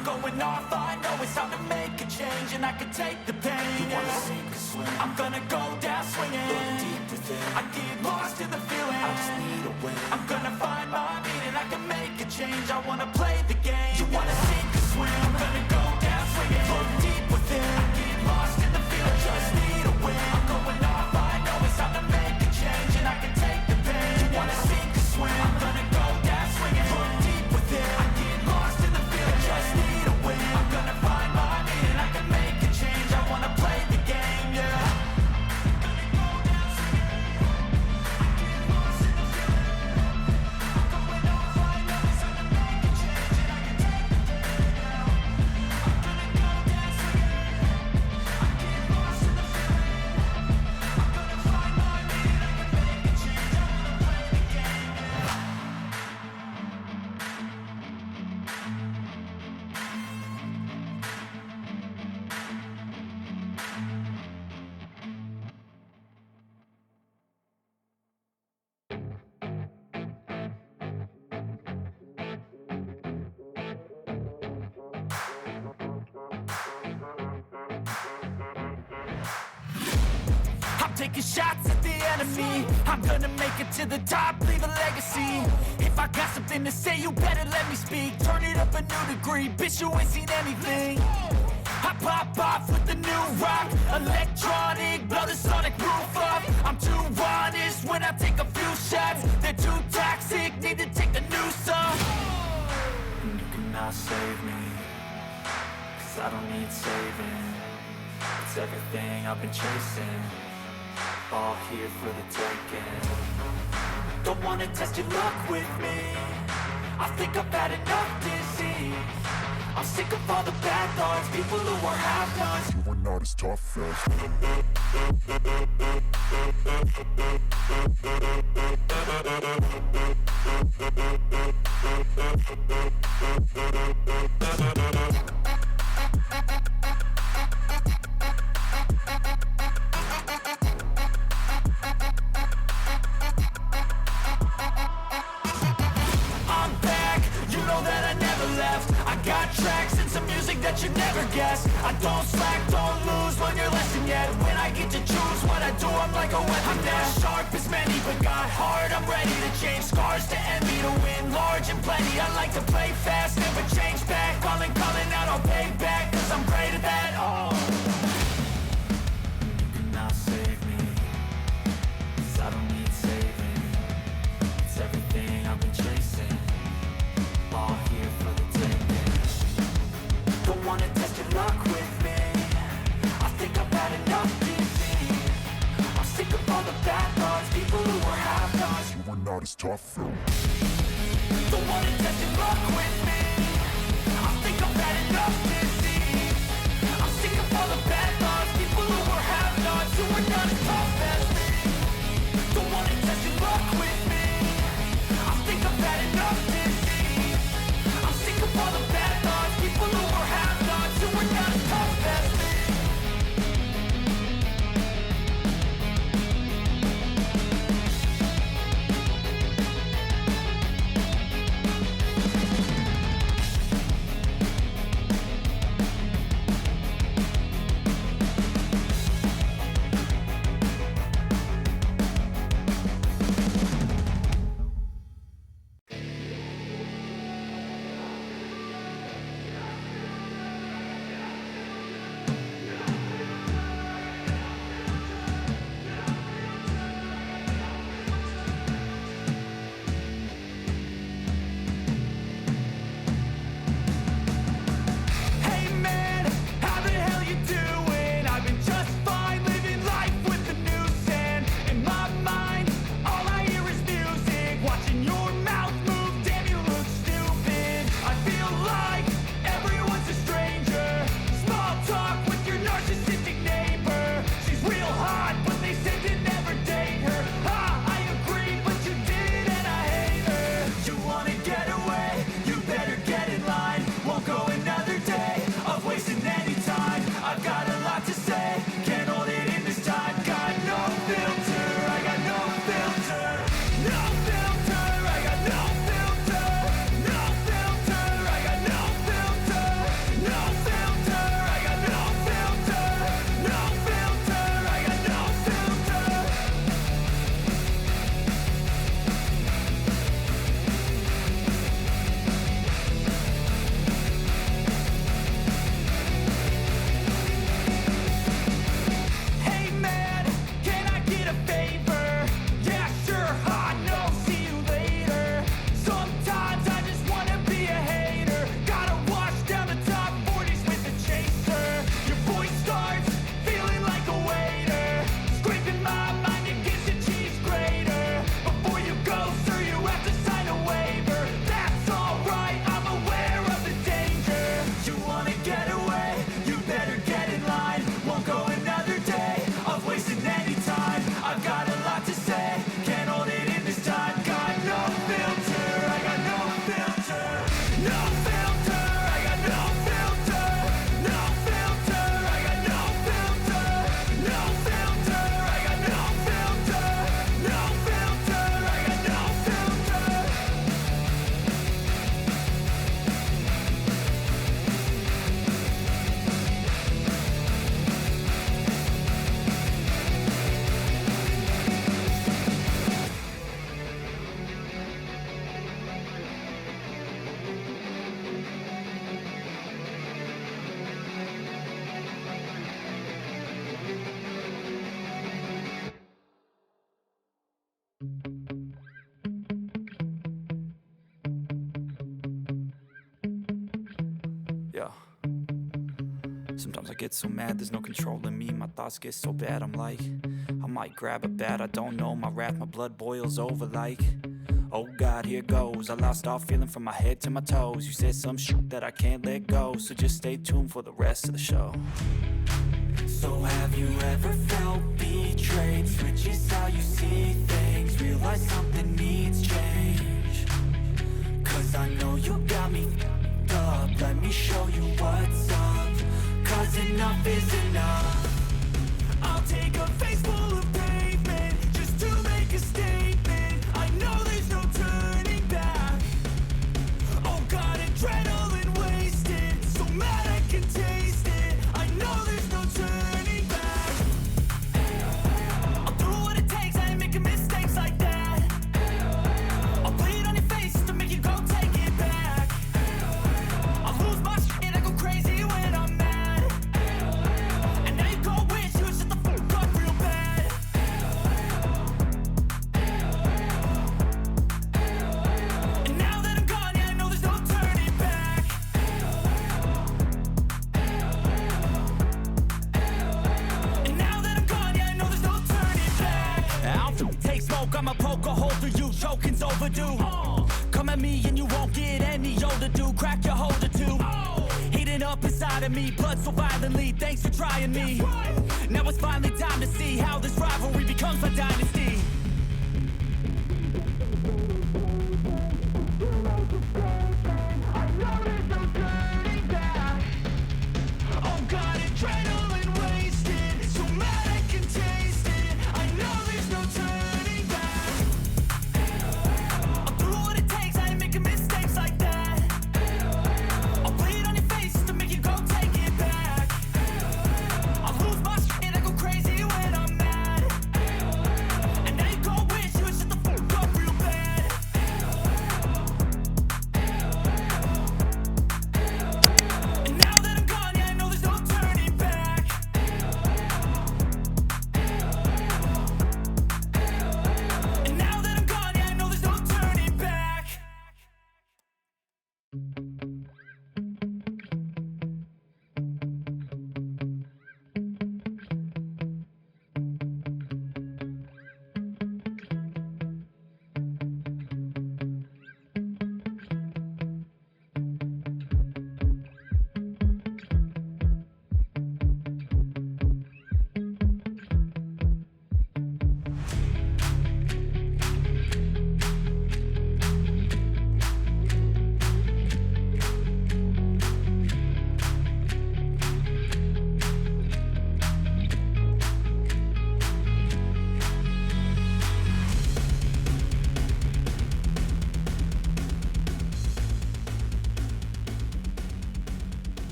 I'm going off, I know it's time to make a change, and I can take the pain. You wanna sink or swim? I'm gonna go down swinging. Look deep within. I get lost in the feeling. I just need a win. I'm gonna find my meaning. I can make a change. I wanna play the game. You wanna sink or swim? I'm gonna go down swinging. Look deep within. I get lost in the feeling. I just need a win. I'm going off. I know it's time to make a change, and I can take the pain. You wanna sink or swim? I'm gonna go down swinging. Look deep within. I get lost in the feeling. I just need a win. I'm gonna find my meaning. I can make a change. I wanna play the game, yeah. Taking shots at the enemy. I'm gonna make it to the top, leave a legacy. If I got something to say, you better let me speak. Turn it up a new degree, bitch, you ain't seen anything. I pop off with the new rock, electronic, blow the sonic roof up. I'm too honest when I take a few shots. They're too toxic, need to take the noose off. And you cannot save me, 'cause I don't need saving. It's everything I've been chasing, all here for the taking. Don't wanna test your luck with me, I think I've had enough disease. I'm sick of all the bad thoughts, people who are half-nots. You were not as tough as that you never guess. I don't slack, don't lose, learn your lesson yet. When I get to choose what I do, I'm like a weapon. I'm not sharp as many, but got hard. I'm ready to change scars to envy, to win large and plenty. I like to play fast, never change back. Calling out, I'll pay back, 'cause I'm great at that. Oh, you cannot save me, 'cause I don't need saving. It's everything I've been chasing, all here for the taking. Don't wanna test your luck with me, I think I've had enough disease. I'm sick of all the bad thoughts, people who are half-nots. You were not as tough though. Don't wanna test your luck with me, I think I've had enough disease. I'm sick of all the bad thoughts, people who are half-nots. You were not as tough as me. Don't wanna test your luck with me, I think I've had enough disease. I'm sick of all the bad thoughts, people who are half-nots. You were not as tough as me. Sometimes I get so mad, there's no controlling me. My thoughts get so bad, I'm like, I might grab a bat, I don't know. My wrath, my blood boils over like, oh God, here goes. I lost all feeling from my head to my toes. You said some shit that I can't let go, so just stay tuned for the rest of the show. So have you ever felt betrayed? Switches how you see things, realize something needs change. Cause I know you got me f***ed up, let me show you what's up. Cause enough is enough. I'll take a face full of pavement just to make a statement. I know there's no turning back. Oh God, adrenaline wasted, so mad I can taste it. I know there's no turning back. I'll do what it takes, I ain't making mistakes like that. I'll bleed on your face just to make you go take it back. I'll lose my shit, I go crazy when I'm mad. And now you go wish you shut the fuck up real bad. And now that I'm gone, yeah, I know there's no turning back. And now that I'm gone, yeah, I know there's no turning back. I don't take smoke, I'ma poke a hole through you, choking's overdue. Come at me and you won't get any older, dude. Crack your holder too. Heating up inside of me, blood so violently. Thanks for trying me. Now it's finally time to see how this rivalry becomes a dynasty.